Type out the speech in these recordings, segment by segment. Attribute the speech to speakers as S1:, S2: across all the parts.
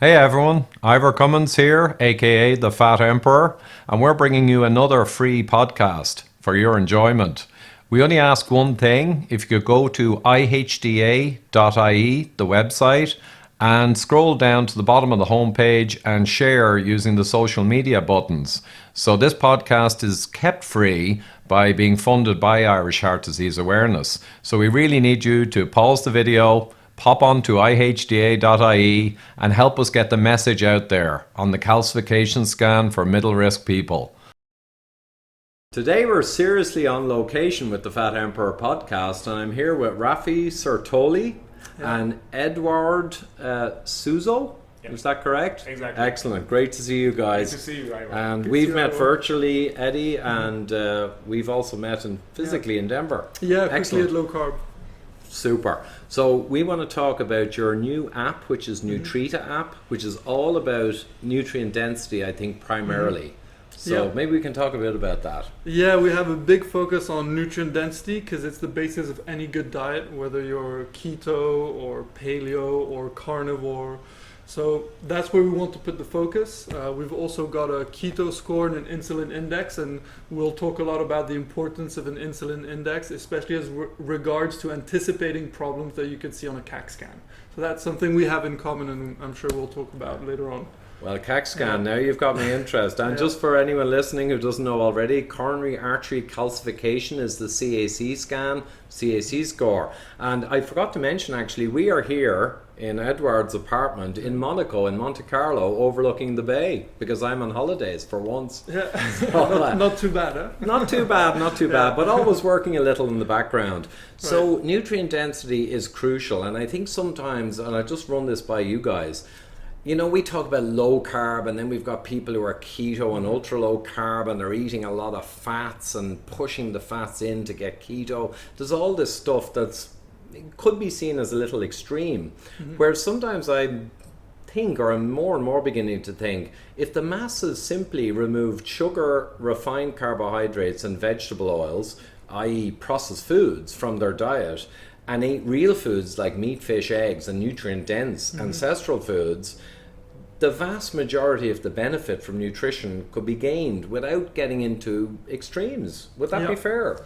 S1: Hey everyone, Ivor Cummins here, aka the Fat Emperor, and we're bringing you another free podcast for your enjoyment. We only ask one thing: if you could go to IHDA.ie, the website, and scroll down to the bottom of the homepage and share using the social media buttons. So this podcast is kept free by being funded by Irish Heart Disease Awareness. So we really need you to pause the video, pop on to IHDA.ie and help us get the message out there on the calcification scan for middle risk people. Today we're seriously on location with the Fat Emperor podcast, and I'm here with Rafi Sertoli and Eduoard Suzo.
S2: Yep.
S1: Is that correct?
S2: Exactly.
S1: Excellent. Great to see you guys.
S2: Good to see you, Ivor.
S1: And
S2: Good
S1: we've
S2: to see
S1: met
S2: you,
S1: virtually, Eddie, and we've also met physically in Denver.
S2: Yeah, quickly
S1: Excellent.
S2: at low carb.
S1: Super. So we want to talk about your new app, which is Nutrita app, which is all about nutrient density, I think, primarily. So
S2: Yeah.
S1: maybe we can talk a bit about that.
S2: Yeah, we have a big focus on nutrient density because it's the basis of any good diet, whether you're keto or paleo or carnivore. So that's where we want to put the focus. We've also got a keto score and an insulin index, and we'll talk a lot about the importance of an insulin index, especially as regards to anticipating problems that you could see on a CAC scan. So that's something we have in common, and I'm sure we'll talk about later on.
S1: Well, CAC scan, now you've got me interested. And just for anyone listening who doesn't know already, coronary artery calcification is the CAC scan, CAC score. And I forgot to mention, actually, we are here in Eduoard's apartment in Monaco, in Monte Carlo, overlooking the bay, because I'm on holidays for once.
S2: Yeah,
S1: So,
S2: not too bad, huh?
S1: Not too bad, but always working a little in the background. So nutrient density is crucial, and I think sometimes, and I just run this by you guys, you know, we talk about low carb, and then we've got people who are keto and ultra low carb, and they're eating a lot of fats and pushing the fats in to get keto. There's all this stuff that's could be seen as a little extreme, where sometimes I think, or I'm more and more beginning to think, if the masses simply removed sugar, refined carbohydrates and vegetable oils, i.e. processed foods, from their diet, and ate real foods like meat, fish, eggs, and nutrient dense ancestral foods, the vast majority of the benefit from nutrition could be gained without getting into extremes. Would that be fair?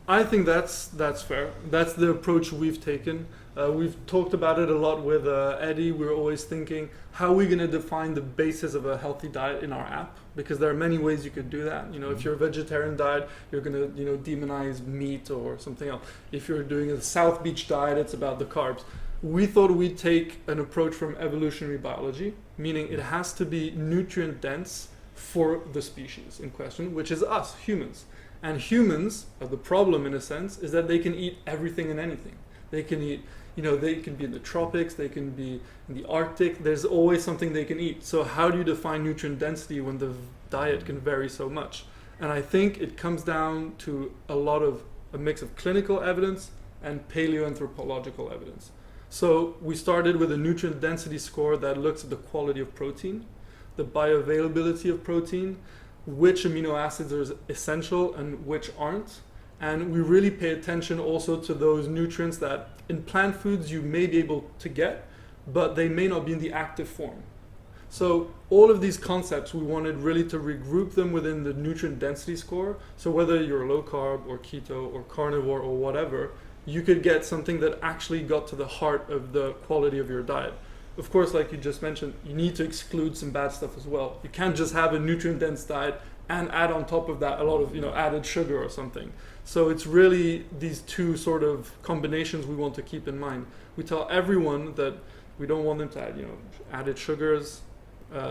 S2: I think that's fair. That's the approach we've taken. We've talked about it a lot with Eddie. We're always thinking, how are we going to define the basis of a healthy diet in our app? Because there are many ways you could do that. You know, if you're a vegetarian diet, you're going to, demonize meat or something else. If you're doing a South Beach diet, it's about the carbs. We thought we'd take an approach from evolutionary biology, meaning it has to be nutrient dense for the species in question, which is us, humans. And humans, the problem in a sense, is that they can eat everything and anything. They can eat, they can be in the tropics, they can be in the Arctic. There's always something they can eat. So how do you define nutrient density when the diet can vary so much? And I think it comes down to a mix of clinical evidence and paleoanthropological evidence. So we started with a nutrient density score that looks at the quality of protein, the bioavailability of protein, which amino acids are essential and which aren't. And we really pay attention also to those nutrients that in plant foods you may be able to get, but they may not be in the active form. So all of these concepts, we wanted really to regroup them within the nutrient density score. So whether you're low carb or keto or carnivore or whatever, you could get something that actually got to the heart of the quality of your diet. Of course, like you just mentioned, you need to exclude some bad stuff as well. You can't just have a nutrient-dense diet and add on top of that a lot of added sugar or something. So it's really these two sort of combinations we want to keep in mind. We tell everyone that we don't want them to add added sugars,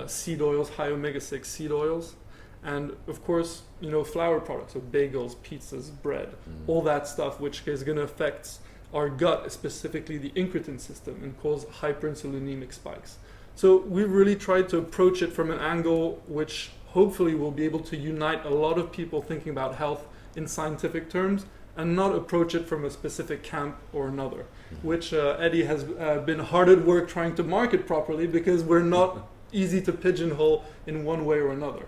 S2: seed oils, high omega-6 seed oils, and of course flour products, so bagels, pizzas, bread, all that stuff, which is going to affect our gut, specifically the incretin system, and cause hyperinsulinemic spikes. So we really tried to approach it from an angle which hopefully will be able to unite a lot of people thinking about health in scientific terms, and not approach it from a specific camp or another, which Eddie has been hard at work trying to market properly, because we're not easy to pigeonhole in one way or another.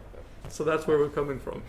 S2: So that's where we're coming from.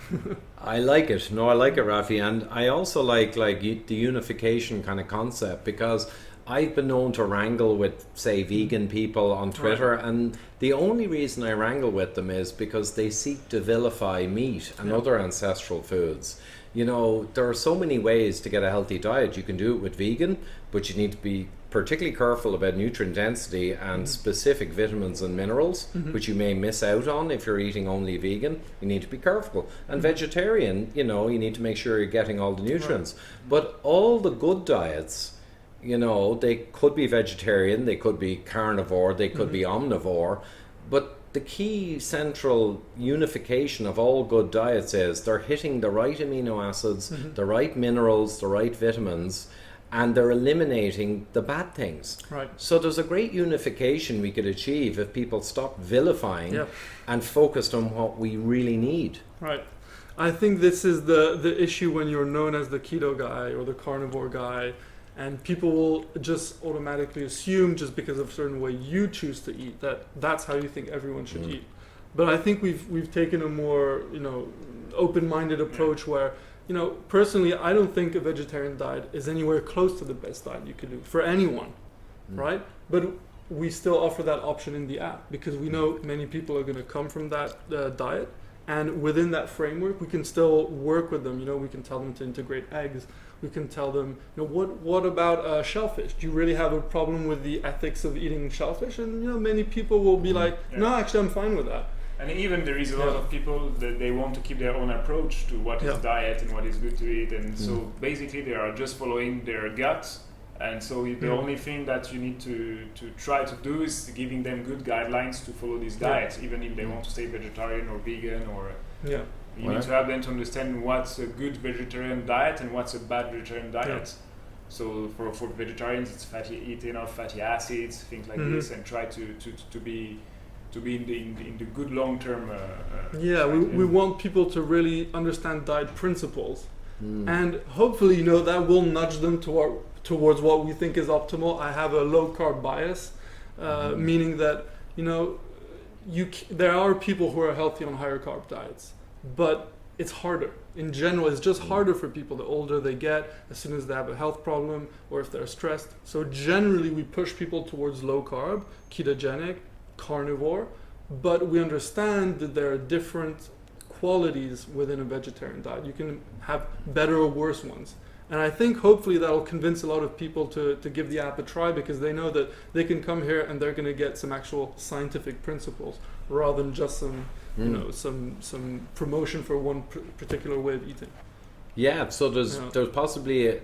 S1: I like it. No, I like it, Rafi. And I also like the unification kind of concept, because I've been known to wrangle with, say, vegan people on Twitter, and the only reason I wrangle with them is because they seek to vilify meat and other ancestral foods. You know, there are so many ways to get a healthy diet. You can do it with vegan, but you need to be particularly careful about nutrient density and specific vitamins and minerals, which you may miss out on if you're eating only vegan. You need to be careful. And vegetarian, you know, you need to make sure you're getting all the nutrients. But all the good diets, you know, they could be vegetarian, they could be carnivore, they could be omnivore, but the key central unification of all good diets is they're hitting the right amino acids, the right minerals, the right vitamins, and they're eliminating the bad things.
S2: Right.
S1: So there's a great unification we could achieve if people stop vilifying and focused on what we really need.
S2: Right. I think this is the issue when you're known as the keto guy or the carnivore guy, and people will just automatically assume, just because of a certain way you choose to eat, that that's how you think everyone should eat. But I think we've taken a more, you know, open-minded approach where, you know, personally, I don't think a vegetarian diet is anywhere close to the best diet you could do for anyone, right? But we still offer that option in the app because we know many people are going to come from that diet, and within that framework, we can still work with them. You know, we can tell them to integrate eggs. We can tell them, you know, what about shellfish? Do you really have a problem with the ethics of eating shellfish? And, you know, many people will be like, no, actually, I'm fine with that.
S3: And even there is a lot of people that they want to keep their own approach to what is diet and what is good to eat. And so basically they are just following their gut. And so the only thing that you need to try to do is giving them good guidelines to follow these diets, even if they want to stay vegetarian or vegan or... You need to have them to understand what's a good vegetarian diet and what's a bad vegetarian diet. So for vegetarians, it's eat enough fatty acids, things like this, and try to be in the good long-term.
S2: We want people to really understand diet principles, and hopefully, you know, that will nudge them towards what we think is optimal. I have a low-carb bias, meaning that, you know, there are people who are healthy on higher carb diets. But it's harder. In general, it's just harder for people the older they get, as soon as they have a health problem or if they're stressed. So generally, we push people towards low carb, ketogenic, carnivore, but we understand that there are different qualities within a vegetarian diet. You can have better or worse ones. And I think hopefully that'll convince a lot of people to give the app a try, because they know that they can come here and they're going to get some actual scientific principles rather than just some you know, some promotion for one particular way of eating. Yeah,
S1: so there's possibly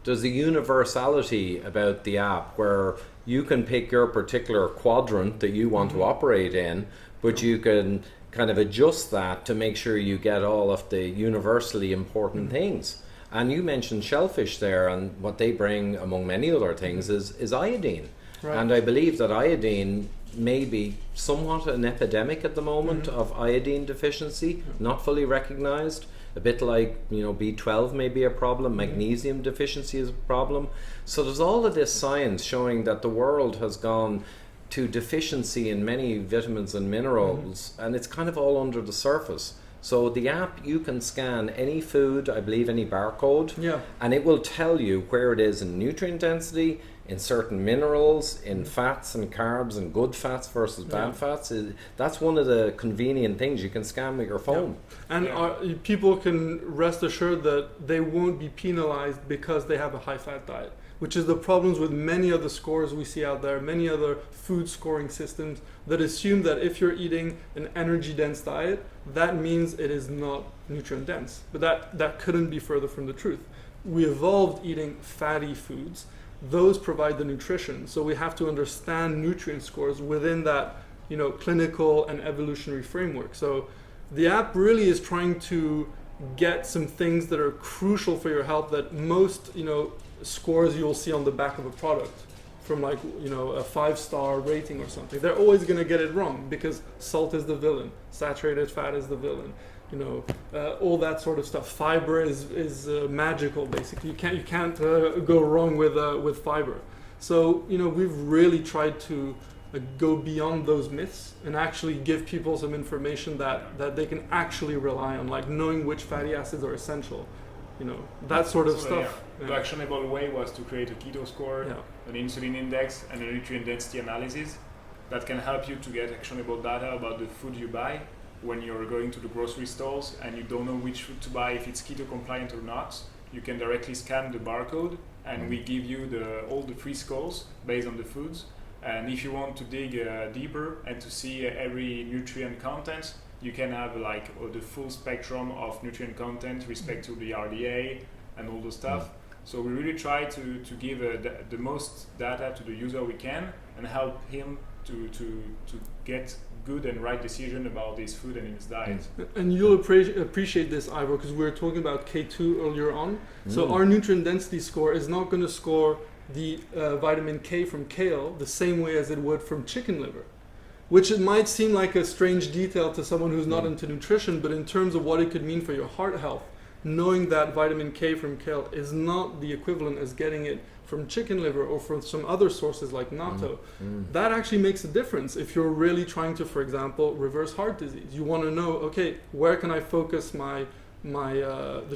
S1: there's a universality about the app where you can pick your particular quadrant that you want to operate in, but you can kind of adjust that to make sure you get all of the universally important things. And you mentioned shellfish there, and what they bring, among many other things, is iodine. Right. And I believe that iodine may be somewhat an epidemic at the moment of iodine deficiency, not fully recognized. A bit like, you know, B12 may be a problem, magnesium deficiency is a problem. So there's all of this science showing that the world has gone to deficiency in many vitamins and minerals, and it's kind of all under the surface. So the app, you can scan any food, I believe any barcode, and it will tell you where it is in nutrient density, in certain minerals, in fats and carbs, and good fats versus bad fats. That's one of the convenient things you can scan with your phone.
S2: And people can rest assured that they won't be penalized because they have a high-fat diet, which is the problems with many of the scores we see out there, many other food scoring systems that assume that if you're eating an energy-dense diet, that means it is not nutrient-dense. But that couldn't be further from the truth. We evolved eating fatty foods. Those provide the nutrition. So we have to understand nutrient scores within that, you know, clinical and evolutionary framework. So the app really is trying to get some things that are crucial for your health that most, you know, scores you'll see on the back of a product from, like, you know, a 5-star rating or something. They're always going to get it wrong because salt is the villain, saturated fat is the villain, you know, all that sort of stuff. Fiber is magical, basically. You can't go wrong with fiber. So, you know, we've really tried to go beyond those myths and actually give people some information that they can actually rely on, like knowing which fatty acids are essential. that sort of
S3: So,
S2: stuff.
S3: The actionable way was to create a keto score, an insulin index, and a nutrient density analysis that can help you to get actionable data about the food you buy when you're going to the grocery stores and you don't know which food to buy, if it's keto compliant or not. You can directly scan the barcode and we give you all the free scores based on the foods. And if you want to dig deeper and to see every nutrient content, you can have the full spectrum of nutrient content respect to the RDA and all the stuff. So we really try to give the most data to the user we can and help him to get good and right decision about his food and his diet.
S2: And you'll appreciate this, Ivor, because we were talking about K2 earlier on. So our nutrient density score is not going to score the vitamin K from kale the same way as it would from chicken liver, which it might seem like a strange detail to someone who's not into nutrition, but in terms of what it could mean for your heart health, knowing that vitamin K from kale is not the equivalent as getting it from chicken liver or from some other sources like natto, that actually makes a difference if you're really trying to, for example, reverse heart disease. You want to know, okay, where can I focus the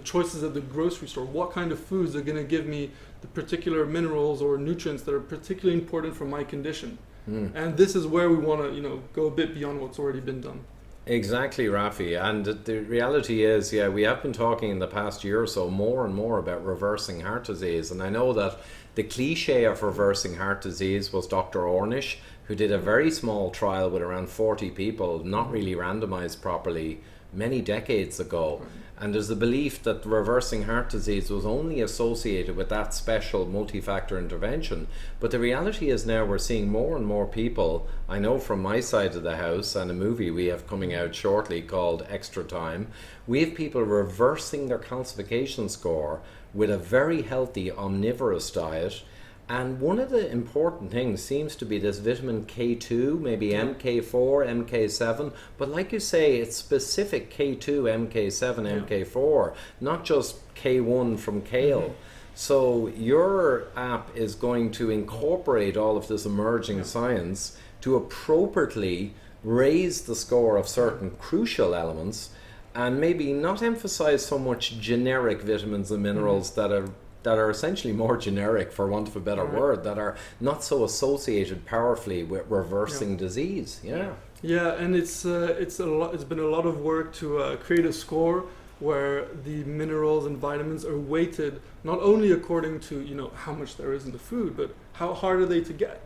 S2: choices at the grocery store? What kind of foods are going to give me the particular minerals or nutrients that are particularly important for my condition? And this is where we want to, go a bit beyond what's already been done.
S1: Exactly, Rafi. And the reality is, we have been talking in the past year or so more and more about reversing heart disease. And I know that the cliche of reversing heart disease was Dr. Ornish, who did a very small trial with around 40 people, not really randomized properly, many decades ago. And there's the belief that reversing heart disease was only associated with that special multi-factor intervention. But the reality is now we're seeing more and more people, I know from my side of the house and a movie we have coming out shortly called Extra Time, we have people reversing their calcification score with a very healthy omnivorous diet. And one of the important things seems to be this vitamin K2, maybe MK4, MK7, but like you say, it's specific K2, MK7, MK4, not just K1 from kale. So your app is going to incorporate all of this emerging science to appropriately raise the score of certain crucial elements and maybe not emphasize so much generic vitamins and minerals that are essentially more generic, for want of a better word, that are not so associated powerfully with reversing disease.
S2: And it's been a lot of work to create a score where the minerals and vitamins are weighted not only according to how much there is in the food, but how hard are they to get.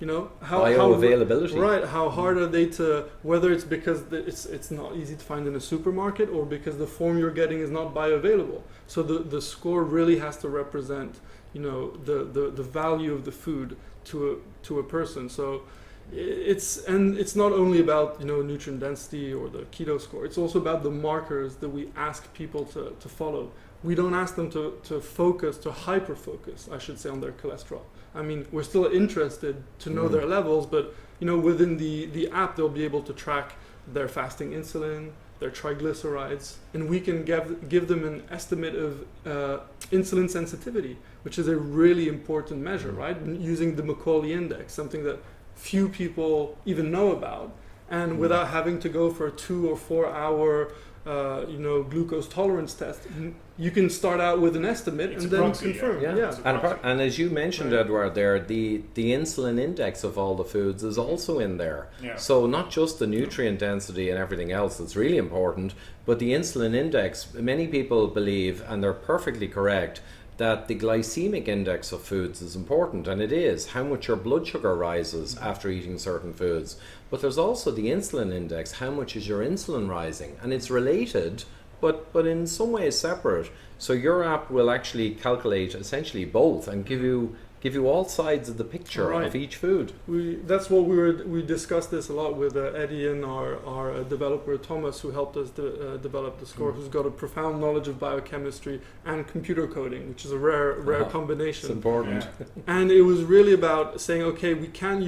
S1: Bioavailability.
S2: How hard are they to, whether it's because it's not easy to find in a supermarket or because the form you're getting is not bioavailable. So the score really has to represent, the value of the food to a person. So it's not only about, nutrient density or the keto score. It's also about the markers that we ask people to follow. We don't ask them to hyper focus, I should say, on their cholesterol. I mean, we're still interested to know their levels, but within the app they'll be able to track their fasting insulin, their triglycerides, and we can give them an estimate of insulin sensitivity, which is a really important measure, right? Using the Macaulay index, something that few people even know about, and without having to go for a 2 or 4 hour glucose tolerance test, you can start out with an estimate and then confirm.
S1: And as you mentioned, Eduoard, there, the insulin index of all the foods is also in there. So not just the nutrient density and everything else that's really important, but the insulin index. Many people believe, and they're perfectly correct, that the glycemic index of foods is important, and it is, how much your blood sugar rises after eating certain foods. But there's also the insulin index, how much is your insulin rising? And it's related, but in some ways separate. So your app will actually calculate essentially both and give you all sides of the picture of each food.
S2: That's what we discussed this a lot with Eddie and our developer Thomas, who helped us develop the score, who's got a profound knowledge of biochemistry and computer coding, which is a rare combination.
S1: It's important.
S2: And it was really about saying, okay, we can't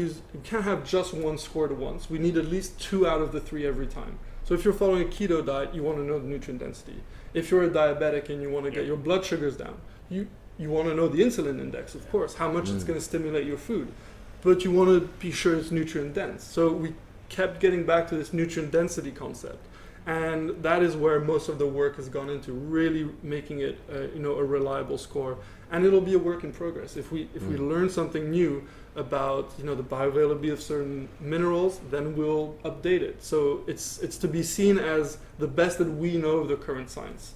S2: have just one score to once. We need at least 2 out of the 3 every time. So if you're following a keto diet, you want to know the nutrient density. If you're a diabetic and you want to get your blood sugars down, you want to know the insulin index, of course, how much it's going to stimulate your food. But you want to be sure it's nutrient dense. So we kept getting back to this nutrient density concept. And that is where most of the work has gone into, really making it a reliable score. And it'll be a work in progress. If we learn something new about the bioavailability of certain minerals, then we'll update it. So it's to be seen as the best that we know of the current science.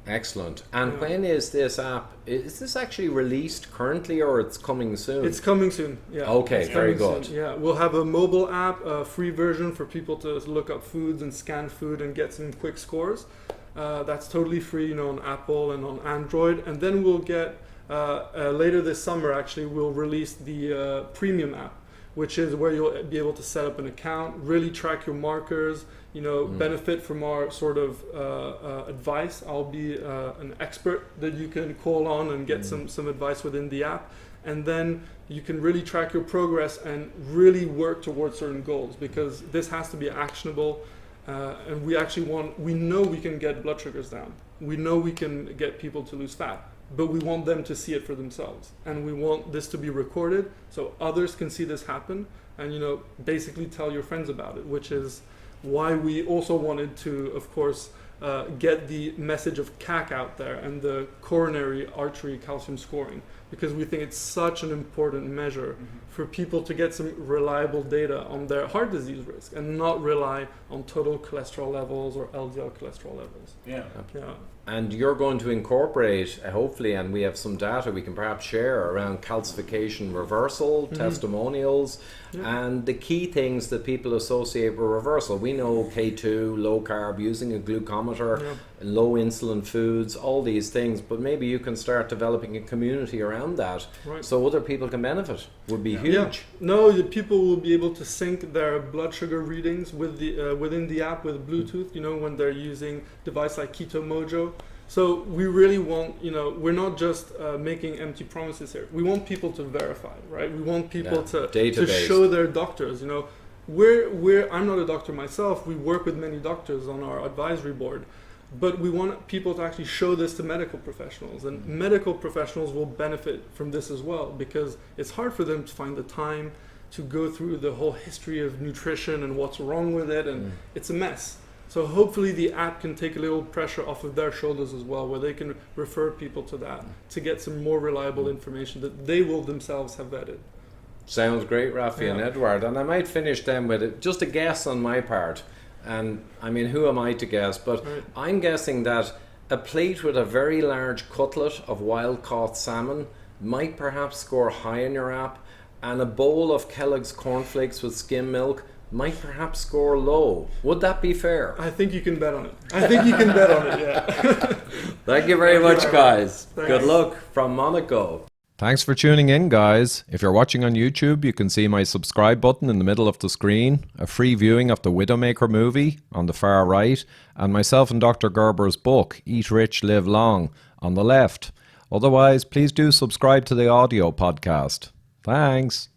S1: Excellent. And when is this app? Is this actually released currently, or it's coming soon?
S2: It's coming soon. Yeah.
S1: Okay, very good.
S2: Soon. Yeah, we'll have a mobile app, a free version for people to look up foods and scan food and get some quick scores. That's totally free, on Apple and on Android. And then we'll get later this summer. Actually, we'll release the premium app, which is where you'll be able to set up an account, really track your markers, benefit from our sort of advice. I'll be an expert that you can call on and get some advice within the app. And then you can really track your progress and really work towards certain goals, because this has to be actionable. And we know we can get blood sugars down. We know we can get people to lose fat, but we want them to see it for themselves. And we want this to be recorded so others can see this happen and, basically tell your friends about it, which is why we also wanted to, of course, get the message of CAC out there and the coronary artery calcium scoring, because we think it's such an important measure for people to get some reliable data on their heart disease risk and not rely on total cholesterol levels or LDL cholesterol levels.
S3: Yeah.
S1: And you're going to incorporate, hopefully, and we have some data we can perhaps share around calcification reversal, testimonials, and the key things that people associate with reversal. We know K2, low carb, using a glucometer, low insulin foods, all these things, but maybe you can start developing a community around that so other people can benefit. Would be huge.
S2: Yeah. No, the people will be able to sync their blood sugar readings with the within the app with Bluetooth, when they're using device like Keto Mojo. So we really want, we're not just making empty promises here. We want people to verify, right? We want people to show their doctors, I'm not a doctor myself. We work with many doctors on our advisory board, but we want people to actually show this to medical professionals, and medical professionals will benefit from this as well, because it's hard for them to find the time to go through the whole history of nutrition and what's wrong with it, and it's a mess. So hopefully the app can take a little pressure off of their shoulders as well, where they can refer people to that to get some more reliable information that they will themselves have vetted.
S1: Sounds great, Rafi and Eduard. And I might finish then with just a guess on my part. And I mean, who am I to guess? But I'm guessing that a plate with a very large cutlet of wild-caught salmon might perhaps score high in your app, and a bowl of Kellogg's cornflakes with skim milk might perhaps score low. Would that be fair?
S2: I think you can bet on it. Yeah.
S1: Thank you very much, guys. Thanks. Good luck from Monaco. Thanks for tuning in, guys. If you're watching on YouTube, you can see my subscribe button in the middle of the screen, a free viewing of the Widowmaker movie on the far right, and myself and Dr. Gerber's book, Eat Rich, Live Long, on the left. Otherwise, please do subscribe to the audio podcast. Thanks.